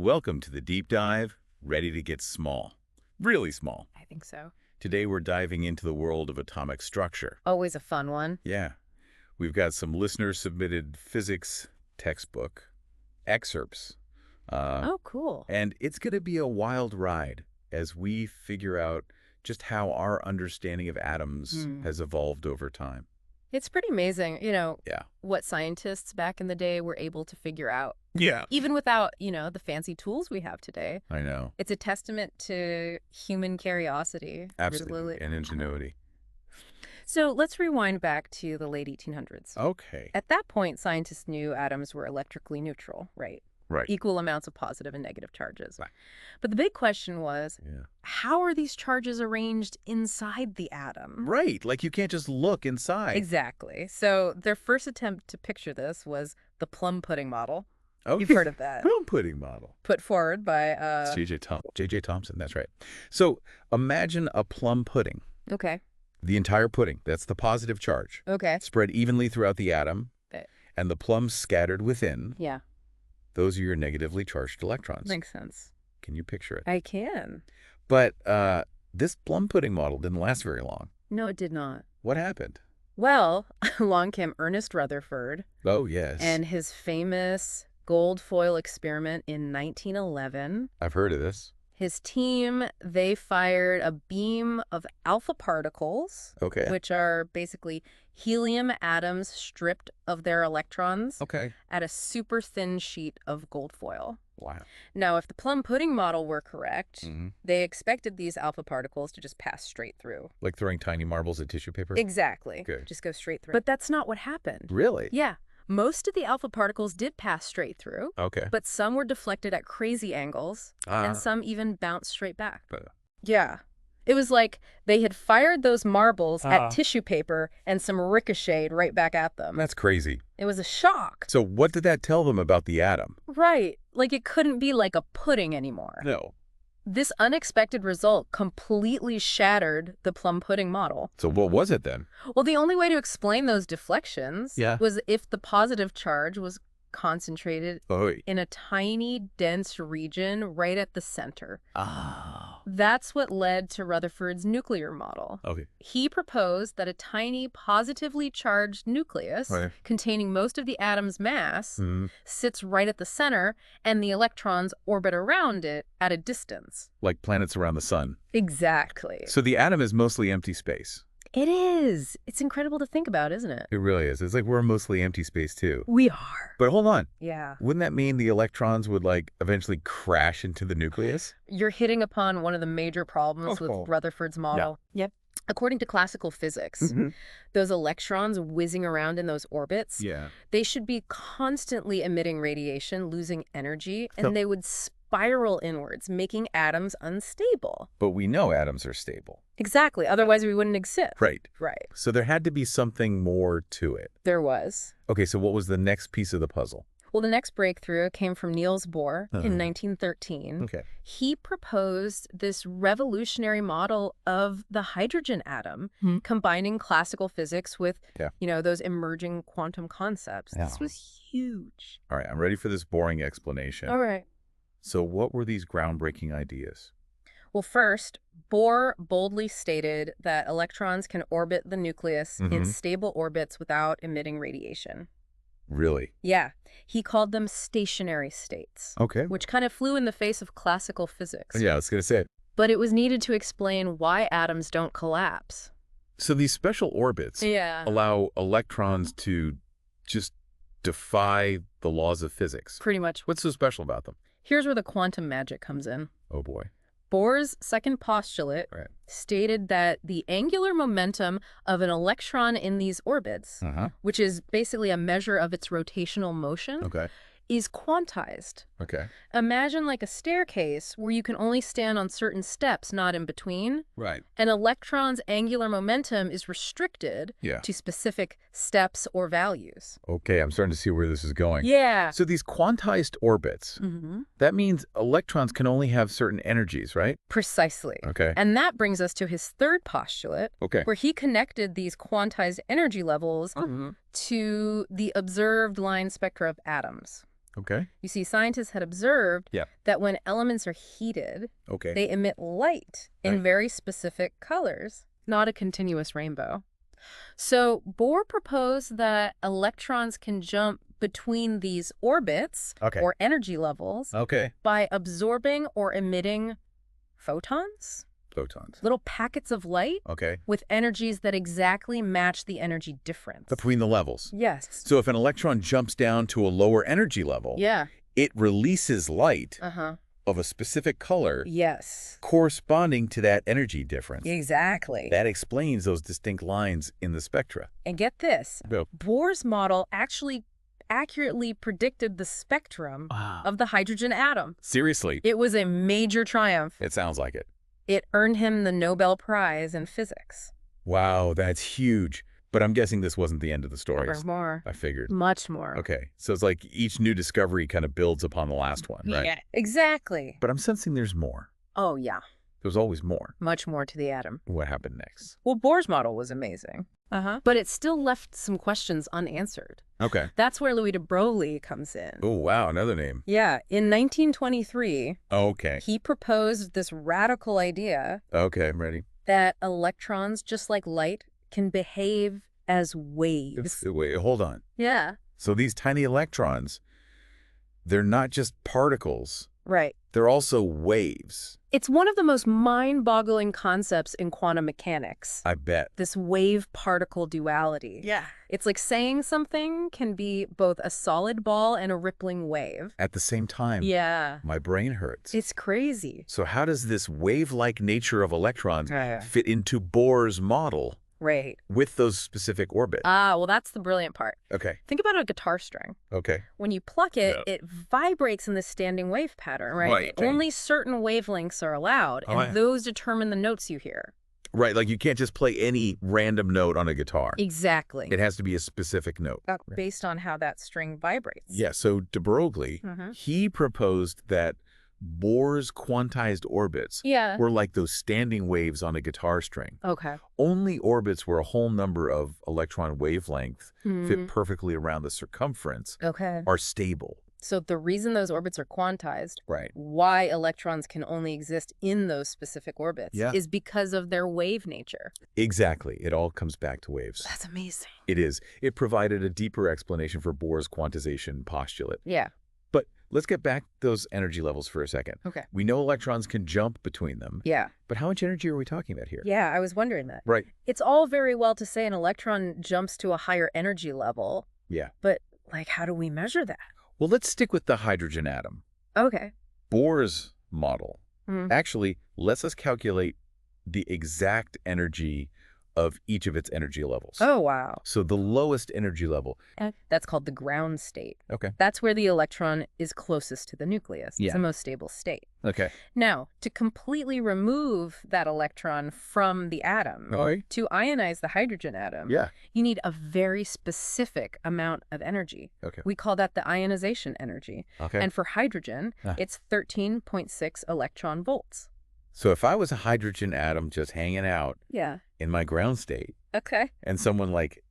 Welcome to the deep dive, ready to get small. Really small. I think so. Today we're diving into the world of atomic structure. Always a fun one. Yeah. We've got some listener-submitted physics textbook excerpts. Oh, cool. And it's going to be a wild ride as we figure out just how our understanding of atoms has evolved over time. It's pretty amazing, Yeah. what scientists back in the day were able to figure out. Yeah. Even without, the fancy tools we have today. I know. It's a testament to human curiosity. Absolutely. And ingenuity. So let's rewind back to the late 1800s. Okay. At that point, scientists knew atoms were electrically neutral, right? Right. Equal amounts of positive and negative charges. Right. But the big question was, how are these charges arranged inside the atom? Right. Like you can't just look inside. Exactly. So their first attempt to picture this was the plum pudding model. Okay. You've heard of that. Plum pudding model. Put forward by... J.J. Thomson, that's right. So imagine a plum pudding. Okay. The entire pudding, that's the positive charge. Okay. Spread evenly throughout the atom, Okay. and the plums scattered within. Yeah. Those are your negatively charged electrons. Makes sense. Can you picture it? I can. But this plum pudding model didn't last very long. No, it did not. What happened? Well, along came Ernest Rutherford. Oh, yes. And his famous gold foil experiment in 1911. I've heard of this. His team, they fired a beam of alpha particles, Okay. which are basically helium atoms stripped of their electrons, Okay. at a super thin sheet of gold foil. Wow. Now, if the plum pudding model were correct, they expected these alpha particles to just pass straight through. Like throwing tiny marbles at tissue paper? Exactly. Good. Just go straight through. But that's not what happened. Really? Yeah. Most of the alpha particles did pass straight through, Okay. but some were deflected at crazy angles, and some even bounced straight back. But Yeah. It was like they had fired those marbles at tissue paper and some ricocheted right back at them. that's crazy. It was a shock. So what did that tell them about the atom? Right. Like it couldn't be like a pudding anymore. No. This unexpected result completely shattered the plum pudding model. So what was it then? Well, the only way to explain those deflections Yeah. was if the positive charge was concentrated Oh. in a tiny, dense region right at the center. Oh. That's what led to Rutherford's nuclear model. Okay. He proposed that a tiny, positively charged nucleus Right. containing most of the atom's mass Mm-hmm. sits right at the center, and the electrons orbit around it at a distance. Like planets around the sun. Exactly. So the atom is mostly empty space. It is. It's incredible to think about, isn't it? It really is. It's like we're mostly empty space too. We are. But hold on. Yeah. Wouldn't that mean the electrons would like eventually crash into the nucleus? You're hitting upon one of the major problems with Rutherford's model. Yep. According to classical physics, those electrons whizzing around in those orbits, Yeah. they should be constantly emitting radiation, losing energy, and they would spiral inwards, making atoms unstable. But we know atoms are stable. Exactly. Otherwise, we wouldn't exist. Right. Right. So there had to be something more to it. There was. Okay, so what was the next piece of the puzzle? Well, the next breakthrough came from Niels Bohr in 1913. Okay. He proposed this revolutionary model of the hydrogen atom, combining classical physics with, those emerging quantum concepts. Yeah. This was huge. All right, I'm ready for this boring explanation. All right. So what were these groundbreaking ideas? Well, first, Bohr boldly stated that electrons can orbit the nucleus in stable orbits without emitting radiation. Really? Yeah. He called them stationary states, Okay. which kind of flew in the face of classical physics. Yeah, I was going to say it. But it was needed to explain why atoms don't collapse. So these special orbits allow electrons to just defy the laws of physics. Pretty much. What's so special about them? Here's where the quantum magic comes in. Oh, boy. Bohr's second postulate stated that the angular momentum of an electron in these orbits, which is basically a measure of its rotational motion, is quantized. Okay. Imagine like a staircase where you can only stand on certain steps, not in between. Right. An electron's angular momentum is restricted to specific steps or values. Okay, I'm starting to see where this is going. Yeah. So these quantized orbits, that means electrons can only have certain energies, right? Precisely. Okay. And that brings us to his third postulate, where he connected these quantized energy levels to the observed line spectra of atoms. Okay. You see, scientists had observed that when elements are heated, they emit light in very specific colors, not a continuous rainbow. So Bohr proposed that electrons can jump between these orbits or energy levels by absorbing or emitting photons? Little packets of light with energies that exactly match the energy difference. Between the levels? Yes. So if an electron jumps down to a lower energy level, it releases light of a specific color corresponding to that energy difference. Exactly. That explains those distinct lines in the spectra. And get this, Bohr's model actually accurately predicted the spectrum of the hydrogen atom. Seriously? It was a major triumph. It sounds like it. It earned him the Nobel Prize in physics. Wow, that's huge. But I'm guessing this wasn't the end of the story. There's more. I figured. Much more. Okay, so it's like each new discovery kind of builds upon the last one, right? Yeah, exactly. But I'm sensing there's more. Oh, yeah. There's always more. Much more to the atom. What happened next? Well, Bohr's model was amazing. But it still left some questions unanswered. Okay. That's where Louis de Broglie comes in. Oh, wow, another name. Yeah, in 1923, he proposed this radical idea I'm ready. that electrons, just like light, can behave as waves. Wait, hold on. Yeah. So these tiny electrons, they're not just particles. Right. They're also waves. It's one of the most mind-boggling concepts in quantum mechanics. I bet. This wave-particle duality. Yeah. It's like saying something can be both a solid ball and a rippling wave. At the same time. Yeah. My brain hurts. It's crazy. So how does this wave-like nature of electrons fit into Bohr's model? Right. With those specific orbits? Well, that's the brilliant part. Okay. Think about a guitar string. Okay. When you pluck it, it vibrates in this standing wave pattern, right? Only certain wavelengths are allowed, and those determine the notes you hear. Right, like you can't just play any random note on a guitar. Exactly. It has to be a specific note. Based on how that string vibrates. Yeah, so de Broglie, he proposed that Bohr's quantized orbits were like those standing waves on a guitar string. Okay. Only orbits where a whole number of electron wavelengths fit perfectly around the circumference are stable. So the reason those orbits are quantized, why electrons can only exist in those specific orbits, is because of their wave nature. Exactly. It all comes back to waves. That's amazing. It is. It provided a deeper explanation for Bohr's quantization postulate. Yeah. But let's get back those energy levels for a second. Okay. We know electrons can jump between them. Yeah. But how much energy are we talking about here? Yeah, I was wondering that. Right. It's all very well to say an electron jumps to a higher energy level. Yeah. But, like, how do we measure that? Well, let's stick with the hydrogen atom. Okay. Bohr's model actually lets us calculate the exact energy of each of its energy levels. Oh, wow. So the lowest energy level. That's called the ground state. Okay. That's where the electron is closest to the nucleus. It's the most stable state. Okay. Now, to completely remove that electron from the atom, to ionize the hydrogen atom, you need a very specific amount of energy. Okay. We call that the ionization energy. Okay. And for hydrogen, it's 13.6 electron volts. So if I was a hydrogen atom just hanging out in my ground state, and someone like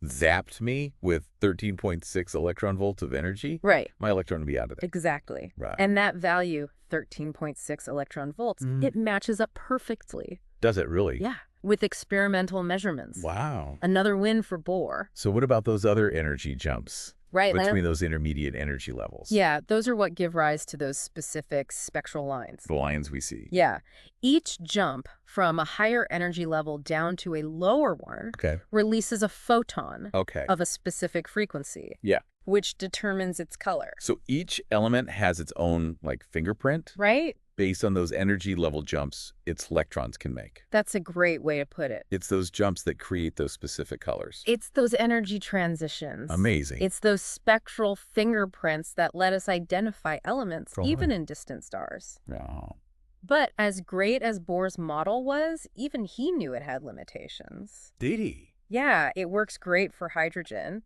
zapped me with 13.6 electron volts of energy, my electron would be out of there. Exactly. Right. And that value, 13.6 electron volts, it matches up perfectly. Does it really? Yeah, with experimental measurements. Wow. Another win for Bohr. So what about those other energy jumps? Right. Between those intermediate energy levels. Yeah, those are what give rise to those specific spectral lines. The lines we see. Yeah. Each jump from a higher energy level down to a lower one releases a photon of a specific frequency. Yeah. Which determines its color. So each element has its own like fingerprint. Right. Based on those energy level jumps its electrons can make. That's a great way to put it. It's those jumps that create those specific colors. It's those energy transitions. Amazing. It's those spectral fingerprints that let us identify elements, even in distant stars. Oh. But as great as Bohr's model was, even he knew it had limitations. Did he? Yeah, it works great for hydrogen,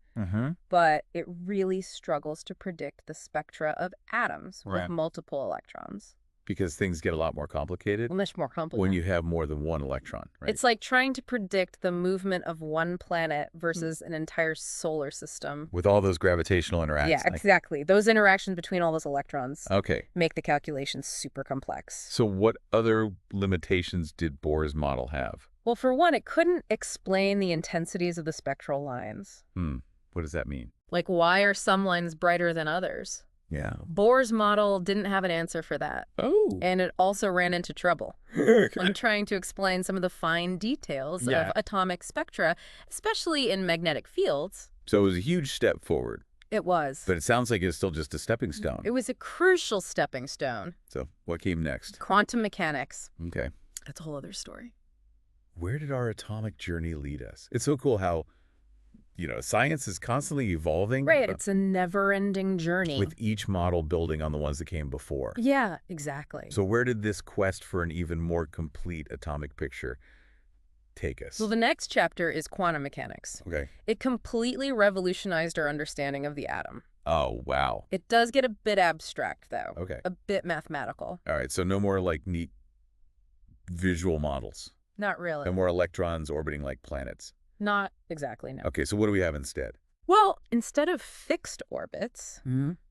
but it really struggles to predict the spectra of atoms with multiple electrons. Because things get a lot more complicated. Much more complicated. When you have more than one electron, right? It's like trying to predict the movement of one planet versus an entire solar system. With all those gravitational interactions. Yeah, exactly. Those interactions between all those electrons make the calculations super complex. So what other limitations did Bohr's model have? Well, for one, it couldn't explain the intensities of the spectral lines. What does that mean? Like, why are some lines brighter than others? Yeah. Bohr's model didn't have an answer for that. Oh. And it also ran into trouble when trying to explain some of the fine details of atomic spectra, especially in magnetic fields. So it was a huge step forward. It was. But it sounds like it's still just a stepping stone. It was a crucial stepping stone. So what came next? Quantum mechanics. Okay. That's a whole other story. Where did our atomic journey lead us? It's so cool how science is constantly evolving. Right, it's a never-ending journey. With each model building on the ones that came before. Yeah, exactly. So where did this quest for an even more complete atomic picture take us? Well, the next chapter is quantum mechanics. Okay. It completely revolutionized our understanding of the atom. Oh, wow. It does get a bit abstract, though. Okay. A bit mathematical. All right, so no more like neat visual models. Not really. No more electrons orbiting like planets. Not exactly, no. Okay, so what do we have instead? Well, instead of fixed orbits,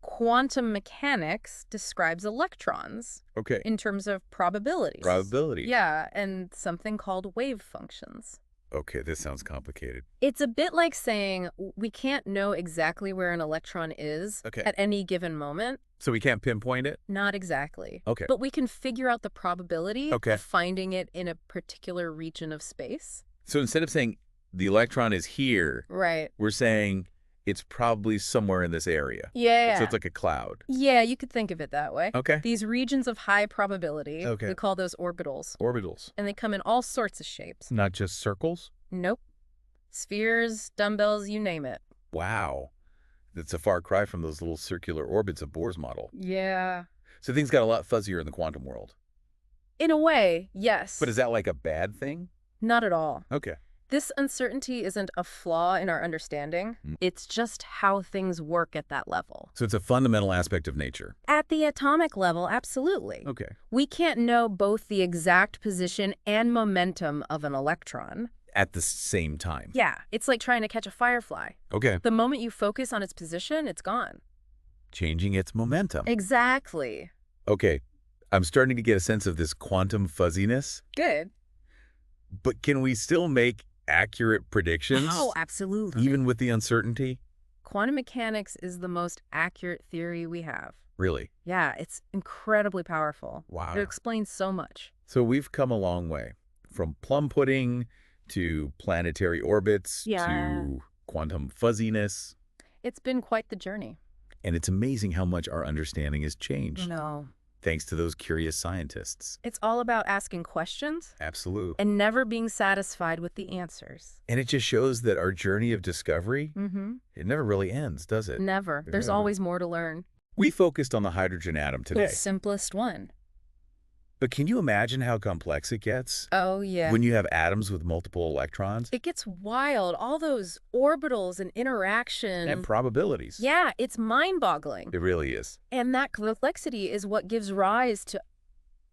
quantum mechanics describes electrons in terms of probabilities. Probabilities. Yeah, and something called wave functions. Okay, this sounds complicated. It's a bit like saying we can't know exactly where an electron is at any given moment. So we can't pinpoint it? Not exactly. Okay. But we can figure out the probability of finding it in a particular region of space. So instead of saying the electron is here, we're saying it's probably somewhere in this area. Yeah. So it's like a cloud. Yeah, you could think of it that way. Okay. These regions of high probability, we call those orbitals. Orbitals. And they come in all sorts of shapes. Not just circles? Nope. Spheres, dumbbells, you name it. Wow. That's a far cry from those little circular orbits of Bohr's model. Yeah. So things got a lot fuzzier in the quantum world. In a way, yes. But is that like a bad thing? Not at all. Okay. This uncertainty isn't a flaw in our understanding. It's just how things work at that level. So it's a fundamental aspect of nature. At the atomic level, absolutely. Okay. We can't know both the exact position and momentum of an electron. At the same time. Yeah, it's like trying to catch a firefly. Okay. The moment you focus on its position, it's gone. Changing its momentum. Exactly. Okay. I'm starting to get a sense of this quantum fuzziness. Good. But can we still make accurate predictions? Oh, absolutely. Even with the uncertainty? Quantum mechanics is the most accurate theory we have. Really? Yeah, it's incredibly powerful. Wow. It explains so much. So we've come a long way. From plum pudding to planetary orbits to quantum fuzziness. It's been quite the journey. And it's amazing how much our understanding has changed. No. Thanks to those curious scientists. It's all about asking questions. Absolutely. And never being satisfied with the answers. And it just shows that our journey of discovery, it never really ends, does it? Never. There's always more to learn. We focused on the hydrogen atom today. The simplest one. But can you imagine how complex it gets? Oh, yeah. When you have atoms with multiple electrons? It gets wild. All those orbitals and interaction. And probabilities. Yeah, it's mind-boggling. It really is. And that complexity is what gives rise to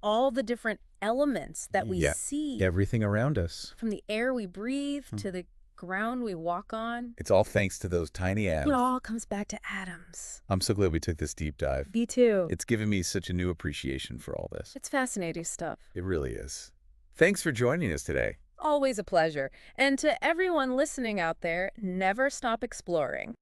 all the different elements that we see. Everything around us. From the air we breathe to the ground we walk on. It's all thanks to those tiny atoms. It all comes back to atoms. I'm so glad we took this deep dive. Me too. It's given me such a new appreciation for all this. It's fascinating stuff. It really is. Thanks for joining us today. Always a pleasure. And to everyone listening out there, never stop exploring.